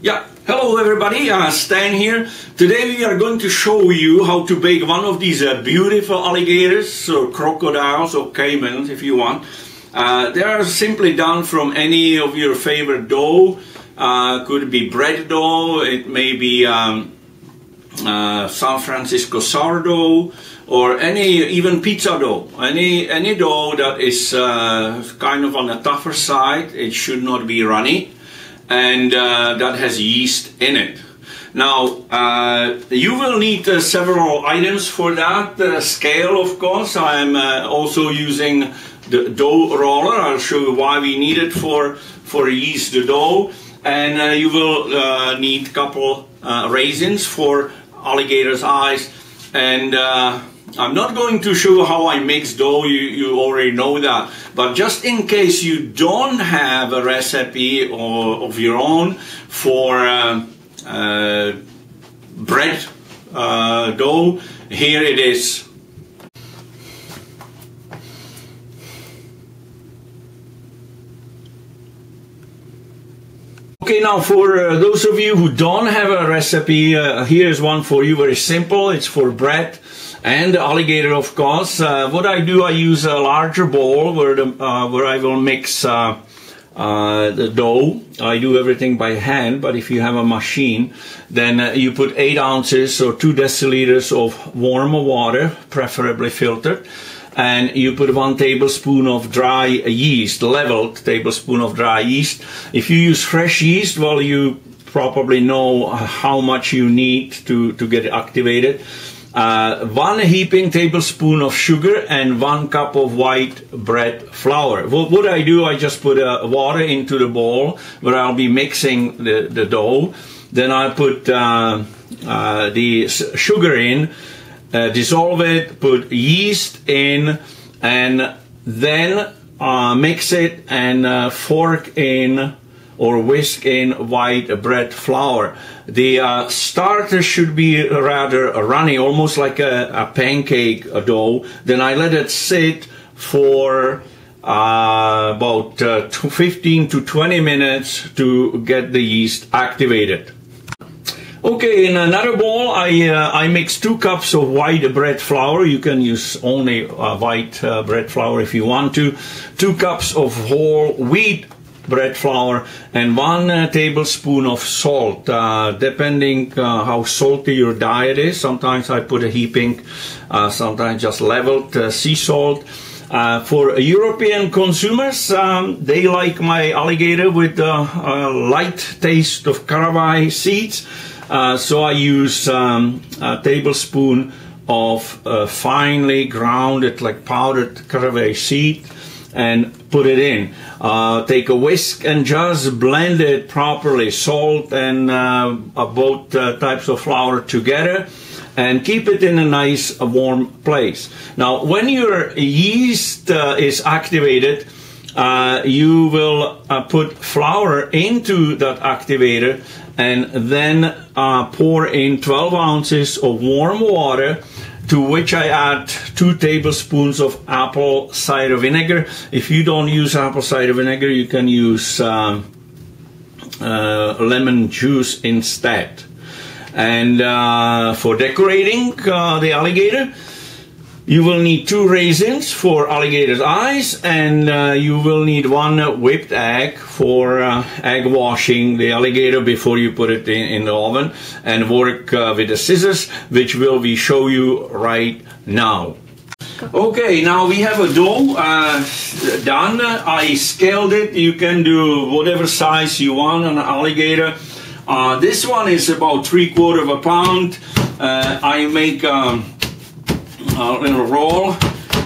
Yeah, hello everybody, Stan here. Today we are going to show you how to bake one of these beautiful alligators or crocodiles or caimans if you want. They are simply done from any of your favorite dough. Could be bread dough, it may be San Francisco sourdough, or even pizza dough. Any dough that is kind of on the tougher side. It should not be runny, and that has yeast in it. Now you will need several items for that. Scale, of course. I'm also using the dough roller. I'll show you why we need it for yeast the dough. And you will need a couple raisins for alligator's eyes. And I'm not going to show how I mix dough, you already know that. But just in case you don't have a recipe of your own for bread dough, here it is. Okay, now for those of you who don't have a recipe, here's one for you, very simple. It's for bread and alligator, of course. What I do, I use a larger bowl where I will mix the dough. I do everything by hand, but if you have a machine, then you put 8 ounces or 2 deciliters of warm water, preferably filtered. And you put 1 tablespoon of dry yeast, leveled tablespoon of dry yeast. If you use fresh yeast, well, you probably know how much you need to get it activated. 1 heaping tablespoon of sugar and 1 cup of white bread flour. What I do, I just put water into the bowl where I'll be mixing the dough. Then I put the sugar in. Dissolve it, put yeast in, and then mix it and fork in or whisk in white bread flour. The starter should be rather runny, almost like a pancake dough. Then I let it sit for about 15 to 20 minutes to get the yeast activated. Okay, in another bowl, I mix 2 cups of white bread flour. You can use only white bread flour if you want to. 2 cups of whole wheat bread flour and 1 tablespoon of salt, depending how salty your diet is. Sometimes I put a heaping, sometimes just leveled sea salt. For European consumers, they like my alligator with a light taste of caraway seeds. So I use a tablespoon of finely grounded, like powdered caraway seed, and put it in. Take a whisk and just blend it properly, salt and both types of flour together, and keep it in a nice warm place. Now, when your yeast is activated, you will put flour into that activator and then pour in 12 ounces of warm water, to which I add 2 tablespoons of apple cider vinegar. If you don't use apple cider vinegar, you can use lemon juice instead. And for decorating the alligator, you will need 2 raisins for alligator's eyes, and you will need 1 whipped egg for egg washing the alligator before you put it in the oven, and work with the scissors, which will be show you right now. Okay, now we have a dough done. I scaled it. You can do whatever size you want on an alligator. This one is about 3/4 pound. I make little roll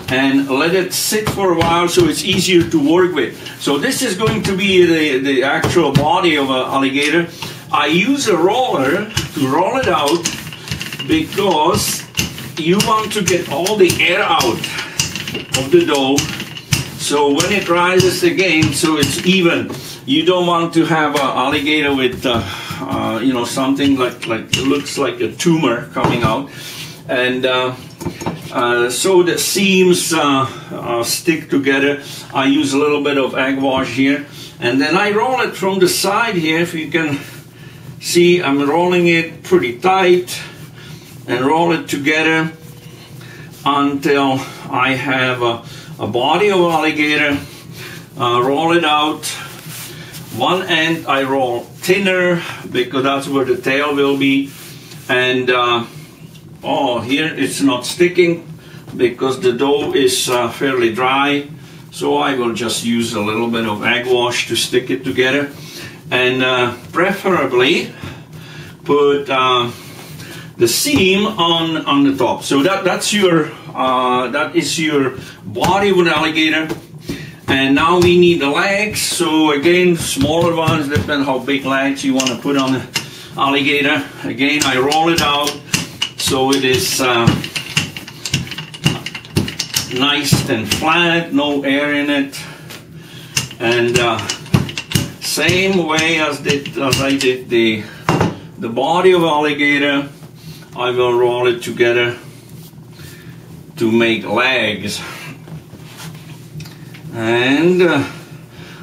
and let it sit for a while so it's easier to work with. So this is going to be the actual body of an alligator. I use a roller to roll it out because you want to get all the air out of the dough, so when it rises again, so it's even. You don't want to have an alligator with you know, something like it looks like a tumor coming out, and so the seams stick together. I use a little bit of egg wash here, and then I roll it from the side here, if you can See, I'm rolling it pretty tight and roll it together until I have a body of alligator. Roll it out. One end I roll thinner because that's where the tail will be. And oh, here it's not sticking because the dough is fairly dry. So I will just use a little bit of egg wash to stick it together. And preferably put the seam on the top. So that is your body with alligator. And now we need the legs. So again, smaller ones, depend how big legs you want to put on the alligator. Again, I roll it out so it is nice and flat, no air in it. And same way as I did the body of alligator, I will roll it together to make legs. And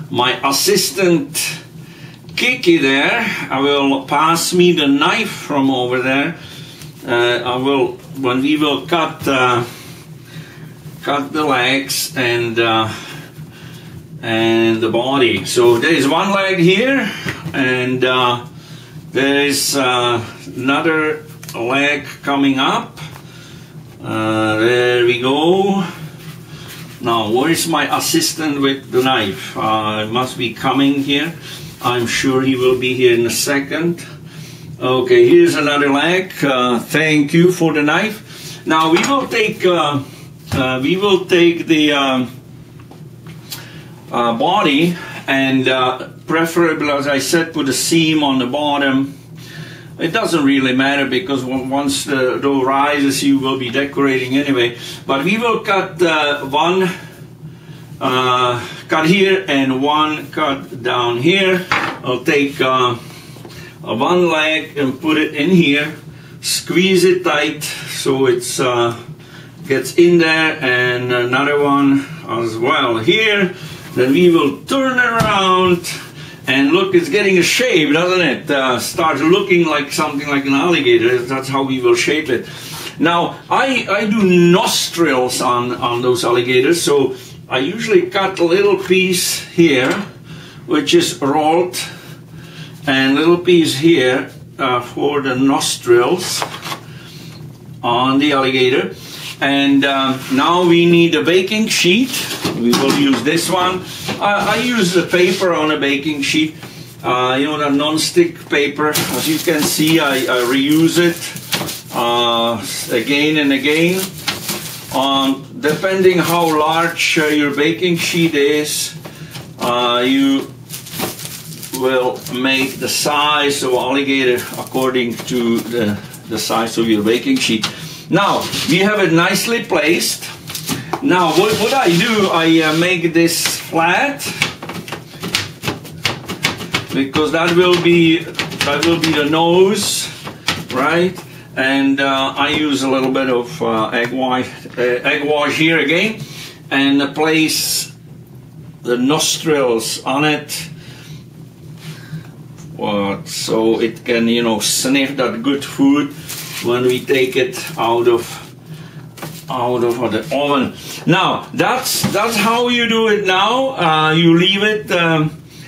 my assistant Kiki there, I will pass me the knife from over there. When we will cut the legs and the body. So there is one leg here, and there is another leg coming up. There we go. Now, where is my assistant with the knife? It must be coming here. I'm sure he will be here in a second. Okay, here's another leg. Thank you for the knife. Now we will take the body and preferably, as I said, put a seam on the bottom. It doesn't really matter because once the dough rises, you will be decorating anyway. But we will cut one cut here and one cut down here. I'll take one leg and put it in here. Squeeze it tight so it's gets in there, and another one as well here. Then we will turn around. And look, it's getting a shape, doesn't it? Starts looking like something like an alligator. That's how we will shape it. Now, I do nostrils on those alligators, so I usually cut a little piece here, which is rolled, and a little piece here for the nostrils on the alligator. And now we need a baking sheet. We will use this one. I use the paper on a baking sheet. You know, the non-stick paper. As you can see, I reuse it again and again. Depending how large your baking sheet is, you will make the size of alligator according to the size of your baking sheet. Now, we have it nicely placed. Now, what I do, I make this flat because that will be the nose, right? And I use a little bit of egg wash here again, and place the nostrils on it, so it can, you know, sniff that good food when we take it out of the oven. Now that's how you do it. Now you leave it.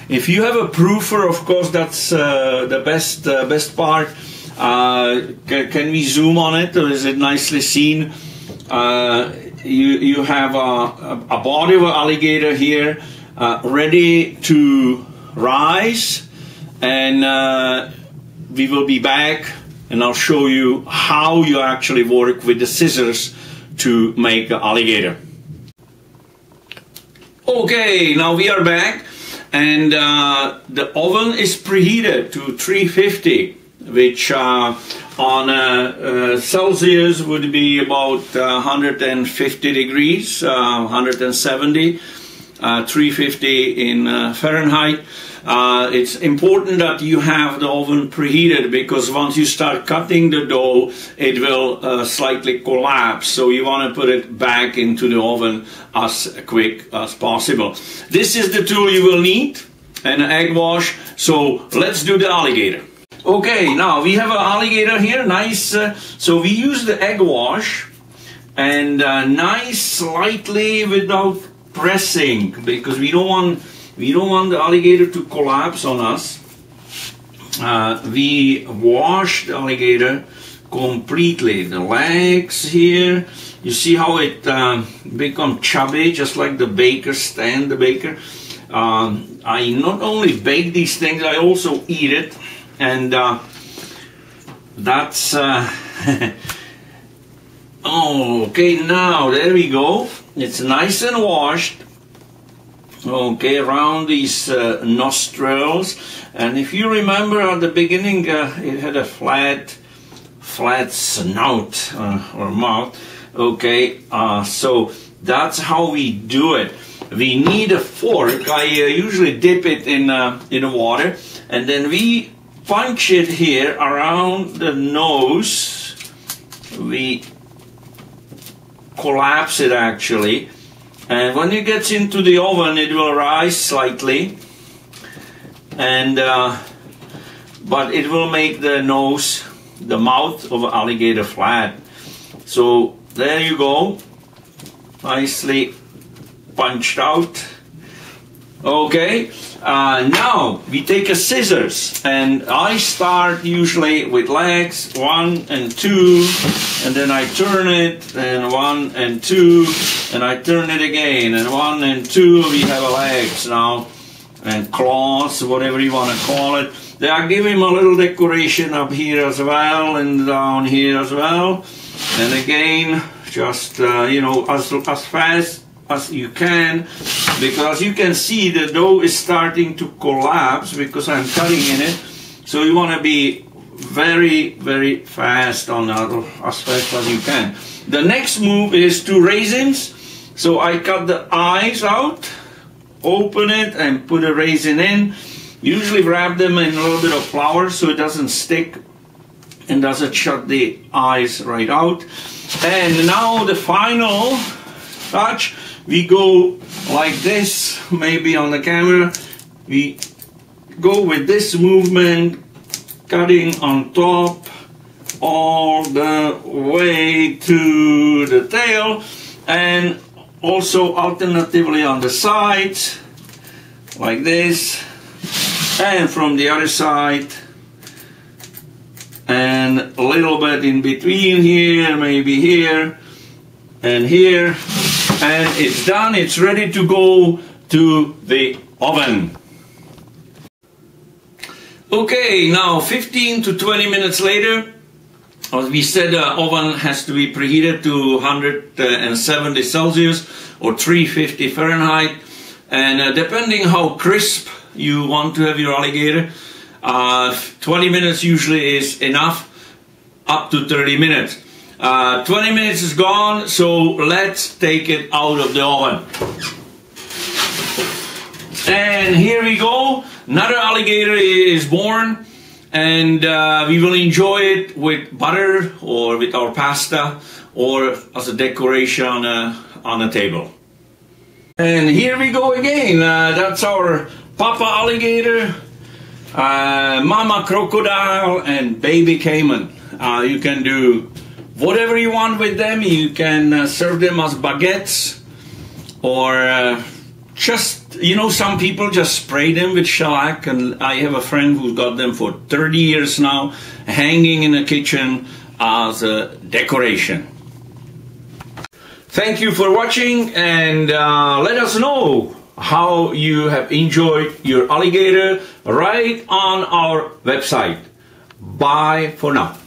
If you have a proofer, of course, that's the best part. Can we zoom on it, or is it nicely seen? You have a body of an alligator here, ready to rise, and we will be back, and I'll show you how you actually work with the scissors to make an alligator. Okay, now we are back, and the oven is preheated to 350, which on Celsius would be about 150 degrees, 170, 350 in Fahrenheit. It's important that you have the oven preheated, because once you start cutting the dough, it will slightly collapse. So you want to put it back into the oven as quick as possible. This is the tool you will need, an egg wash. So let's do the alligator. Okay, now we have an alligator here, nice. So we use the egg wash and nice, slightly without pressing, because we don't want the alligator to collapse on us. We wash the alligator completely. The legs here, you see how it become chubby, just like the baker, Stan the baker. I not only bake these things, I also eat it. And that's oh, okay, now there we go. It's nice and washed. Okay, around these nostrils. And if you remember at the beginning, it had a flat snout or mouth. Okay, so that's how we do it. We need a fork. I usually dip it in the water, and then we punch it here around the nose. We collapse it actually, and when it gets into the oven, it will rise slightly, and but it will make the nose, the mouth of an alligator flat. So there you go, nicely punched out. Okay, now we take a scissors, and I start usually with legs 1 and 2, and then I turn it, and 1 and 2, and I turn it again, and 1 and 2. We have legs now, and claws, whatever you want to call it. Then I give him a little decoration up here as well, and down here as well, and again, just you know, as fast as you can, because you can see the dough is starting to collapse because I'm cutting in it. So you want to be very, very fast on that, as fast as you can. The next move is 2 raisins. So I cut the eyes out, open it, and put a raisin in. Usually wrap them in a little bit of flour so it doesn't stick and doesn't shut the eyes right out. And now the final touch. We go like this, maybe on the camera. We go with this movement, cutting on top all the way to the tail, and also alternatively on the sides, like this, and from the other side, and a little bit in between here, maybe here, and here. And it's done, it's ready to go to the oven. Okay, now 15 to 20 minutes later, as we said, the oven has to be preheated to 170 Celsius or 350 Fahrenheit. And depending how crisp you want to have your alligator, 20 minutes usually is enough, up to 30 minutes. 20 minutes is gone, so let's take it out of the oven. And here we go, another alligator is born, and we will enjoy it with butter or with our pasta or as a decoration on a table. And here we go again, that's our Papa alligator, Mama crocodile, and baby Cayman. You can do whatever you want with them. You can serve them as baguettes, or just, you know, some people just spray them with shellac, and I have a friend who's got them for 30 years now, hanging in the kitchen as a decoration. Thank you for watching, and let us know how you have enjoyed your alligator right on our website. Bye for now.